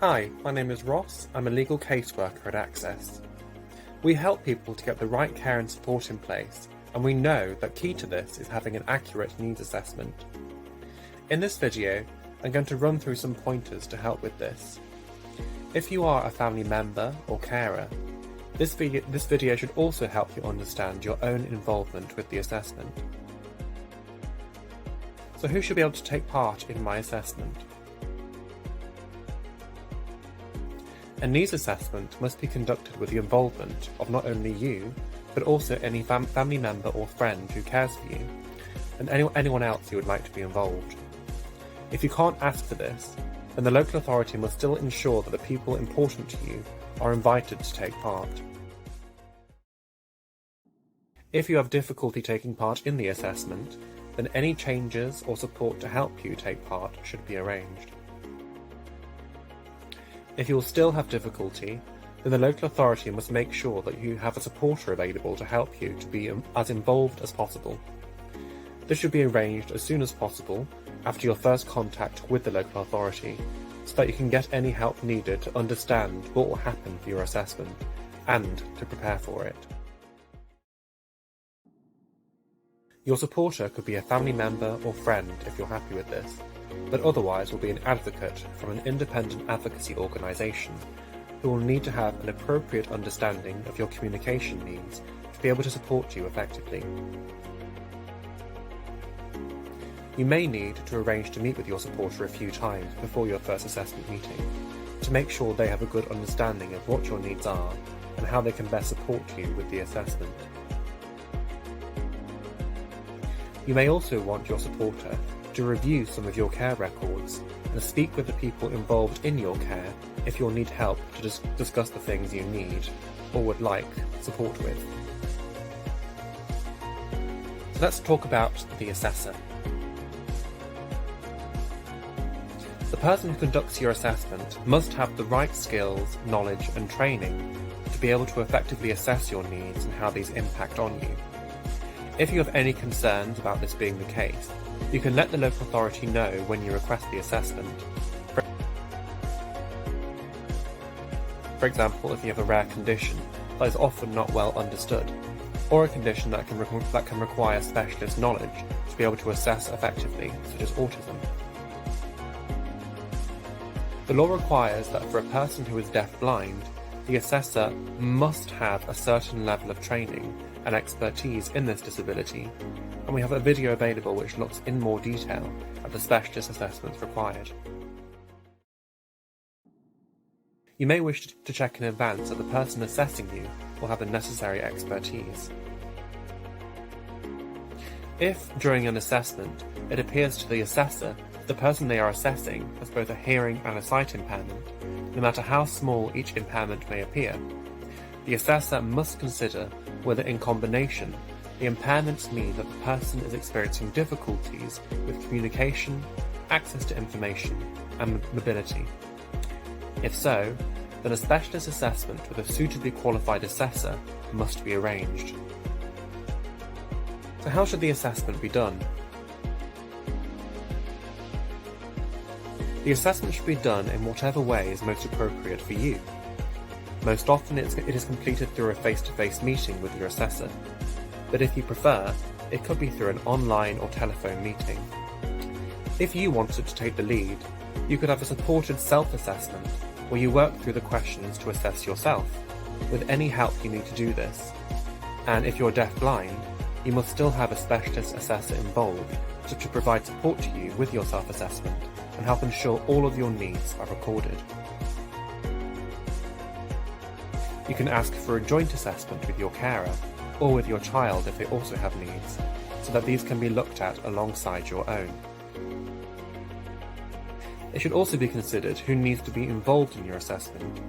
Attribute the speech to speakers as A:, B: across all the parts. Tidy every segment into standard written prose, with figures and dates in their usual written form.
A: Hi, my name is Ross. I'm a legal caseworker at Access. We help people to get the right care and support in place, and we know that key to this is having an accurate needs assessment. In this video, I'm going to run through some pointers to help with this. If you are a family member or carer, this video should also help you understand your own involvement with the assessment. So who should be able to take part in my assessment? A needs assessment must be conducted with the involvement of not only you, but also any family member or friend who cares for you, and anyone else who would like to be involved. If you can't ask for this, then the local authority must still ensure that the people important to you are invited to take part. If you have difficulty taking part in the assessment, then any changes or support to help you take part should be arranged. If you will still have difficulty, then the local authority must make sure that you have a supporter available to help you to be as involved as possible. This should be arranged as soon as possible after your first contact with the local authority, so that you can get any help needed to understand what will happen for your assessment and to prepare for it. Your supporter could be a family member or friend if you're happy with this, but otherwise will be an advocate from an independent advocacy organisation who will need to have an appropriate understanding of your communication needs to be able to support you effectively. You may need to arrange to meet with your supporter a few times before your first assessment meeting to make sure they have a good understanding of what your needs are and how they can best support you with the assessment. You may also want your supporter to review some of your care records and speak with the people involved in your care if you'll need help to discuss the things you need or would like support with. So let's talk about the assessor. The person who conducts your assessment must have the right skills, knowledge and training to be able to effectively assess your needs and how these impact on you. If you have any concerns about this being the case, you can let the local authority know when you request the assessment. For example, if you have a rare condition that is often not well understood, or a condition that can require specialist knowledge to be able to assess effectively, such as autism. The law requires that for a person who is deaf-blind, the assessor must have a certain level of training and expertise in this disability, and we have a video available which looks in more detail at the specialist assessments required. You may wish to check in advance that the person assessing you will have the necessary expertise. If, during an assessment, it appears to the assessor that the person they are assessing has both a hearing and a sight impairment, no matter how small each impairment may appear, the assessor must consider whether in combination the impairments mean that the person is experiencing difficulties with communication, access to information, and mobility. If so, then a specialist assessment with a suitably qualified assessor must be arranged. So how should the assessment be done? The assessment should be done in whatever way is most appropriate for you. Most often it is completed through a face-to-face meeting with your assessor, but if you prefer, it could be through an online or telephone meeting. If you wanted to take the lead, you could have a supported self-assessment where you work through the questions to assess yourself, with any help you need to do this. And if you're deaf-blind, you must still have a specialist assessor involved to provide support to you with your self-assessment and help ensure all of your needs are recorded. You can ask for a joint assessment with your carer or with your child if they also have needs, so that these can be looked at alongside your own. It should also be considered who needs to be involved in your assessment.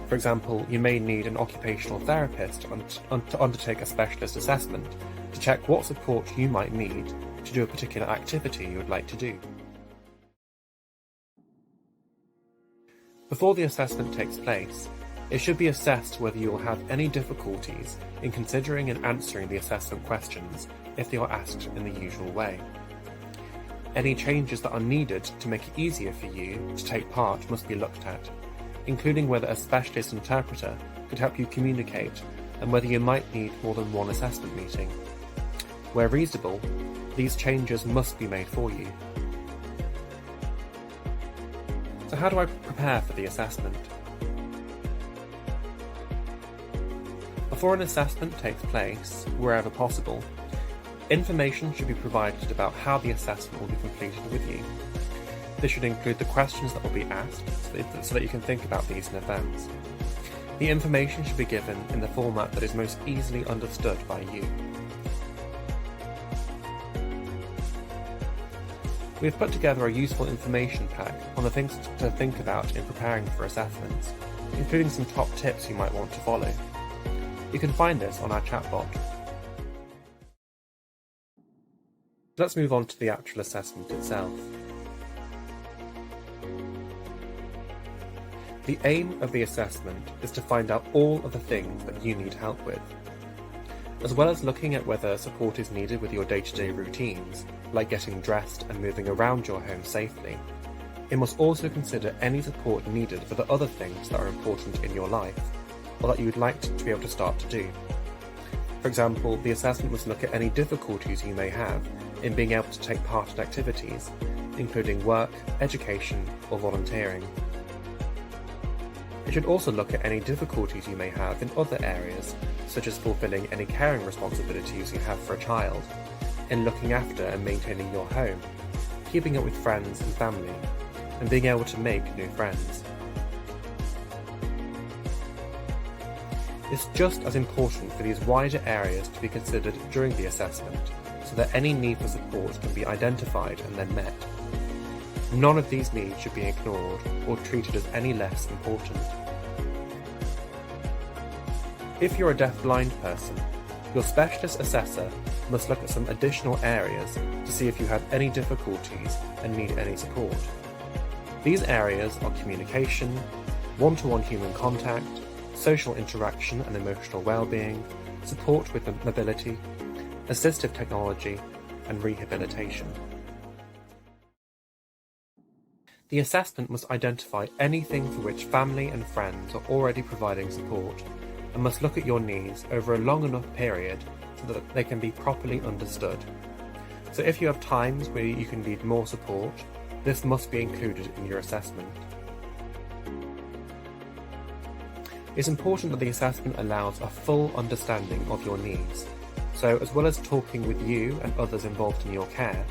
A: For example, you may need an occupational therapist to undertake a specialist assessment to check what support you might need to do a particular activity you would like to do. Before the assessment takes place, it should be assessed whether you will have any difficulties in considering and answering the assessment questions if they are asked in the usual way. Any changes that are needed to make it easier for you to take part must be looked at, including whether a specialist interpreter could help you communicate and whether you might need more than one assessment meeting. Where reasonable, these changes must be made for you. So how do I prepare for the assessment? Before an assessment takes place, wherever possible, information should be provided about how the assessment will be completed with you. This should include the questions that will be asked so that you can think about these in advance. The information should be given in the format that is most easily understood by you. We have put together a useful information pack on the things to think about in preparing for assessments, including some top tips you might want to follow. You can find this on our chatbot. Let's move on to the actual assessment itself. The aim of the assessment is to find out all of the things that you need help with, as well as looking at whether support is needed with your day-to-day routines, like getting dressed and moving around your home safely. It must also consider any support needed for the other things that are important in your life, or that you would like to be able to start to do. For example, the assessment must look at any difficulties you may have in being able to take part in activities, including work, education, or volunteering. It should also look at any difficulties you may have in other areas, such as fulfilling any caring responsibilities you have for a child, in looking after and maintaining your home, keeping up with friends and family, and being able to make new friends. It's just as important for these wider areas to be considered during the assessment, so that any need for support can be identified and then met. None of these needs should be ignored or treated as any less important. If you're a deaf-blind person, your specialist assessor must look at some additional areas to see if you have any difficulties and need any support. These areas are communication, one-to-one human contact, social interaction and emotional well-being, support with mobility, assistive technology, and rehabilitation. The assessment must identify anything for which family and friends are already providing support, and must look at your needs over a long enough period so that they can be properly understood. So if you have times where you can need more support, this must be included in your assessment. It's important that the assessment allows a full understanding of your needs, so as well as talking with you and others involved in your care,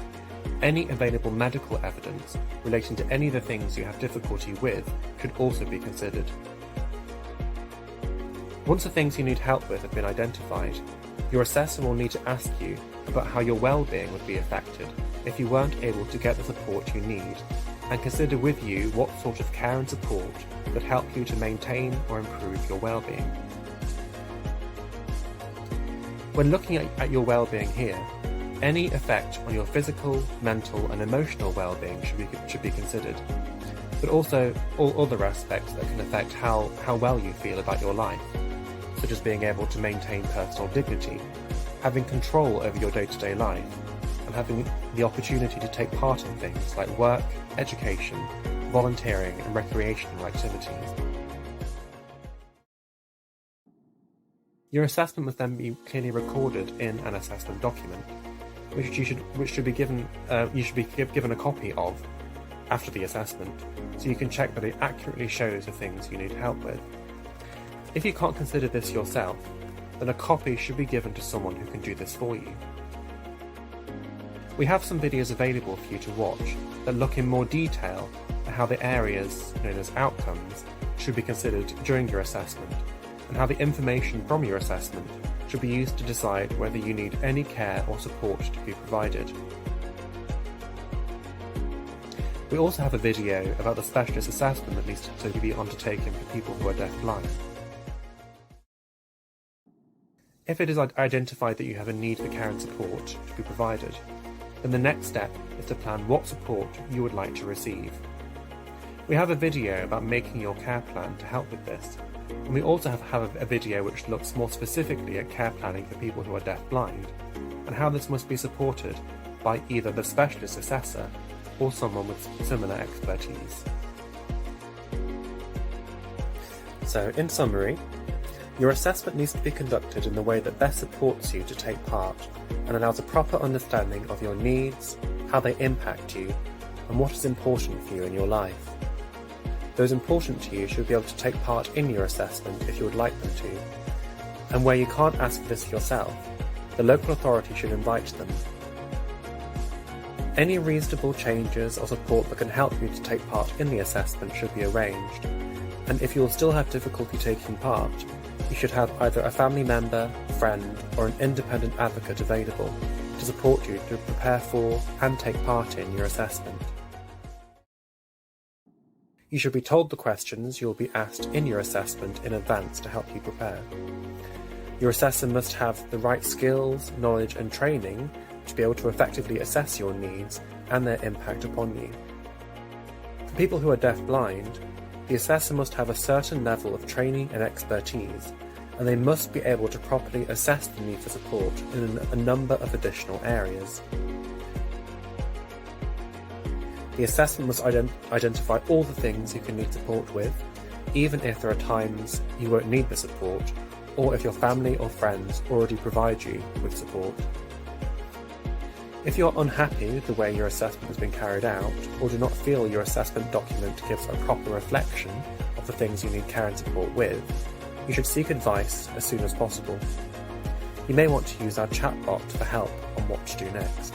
A: any available medical evidence relating to any of the things you have difficulty with should also be considered. Once the things you need help with have been identified, your assessor will need to ask you about how your well-being would be affected if you weren't able to get the support you need, and consider with you what sort of care and support could help you to maintain or improve your well-being. When looking at your well-being here, any effect on your physical, mental and emotional well-being should be considered, but also all other aspects that can affect how well you feel about your life, such as being able to maintain personal dignity, having control over your day-to-day life, and having the opportunity to take part in things like work, education, volunteering and recreational activities. Your assessment must then be clearly recorded in an assessment document, which you should be given a copy of after the assessment, so you can check that it accurately shows the things you need help with. If you can't consider this yourself, then a copy should be given to someone who can do this for you. We have some videos available for you to watch that look in more detail at how the areas known as outcomes should be considered during your assessment, and how the information from your assessment should be used to decide whether you need any care or support to be provided. We also have a video about the specialist assessment that needs to be undertaken for people who are deaf-blind. If it is identified that you have a need for care and support to be provided, then the next step is to plan what support you would like to receive. We have a video about making your care plan to help with this, and we also have a video which looks more specifically at care planning for people who are deaf-blind, and how this must be supported by either the specialist assessor or someone with similar expertise. So, in summary, your assessment needs to be conducted in the way that best supports you to take part and allows a proper understanding of your needs, how they impact you, and what is important for you in your life. Those important to you should be able to take part in your assessment if you would like them to, and where you can't ask for this for yourself, the local authority should invite them. Any reasonable changes or support that can help you to take part in the assessment should be arranged, and if you will still have difficulty taking part, you should have either a family member, friend, or an independent advocate available to support you to prepare for and take part in your assessment. You should be told the questions you will be asked in your assessment in advance to help you prepare. Your assessor must have the right skills, knowledge and training to be able to effectively assess your needs and their impact upon you. For people who are deaf-blind, the assessor must have a certain level of training and expertise, and they must be able to properly assess the need for support in a number of additional areas. The assessment must identify all the things you can need support with, even if there are times you won't need the support, or if your family or friends already provide you with support. If you're unhappy with the way your assessment has been carried out, or do not feel your assessment document gives a proper reflection of the things you need care and support with, you should seek advice as soon as possible. You may want to use our chatbot for help on what to do next.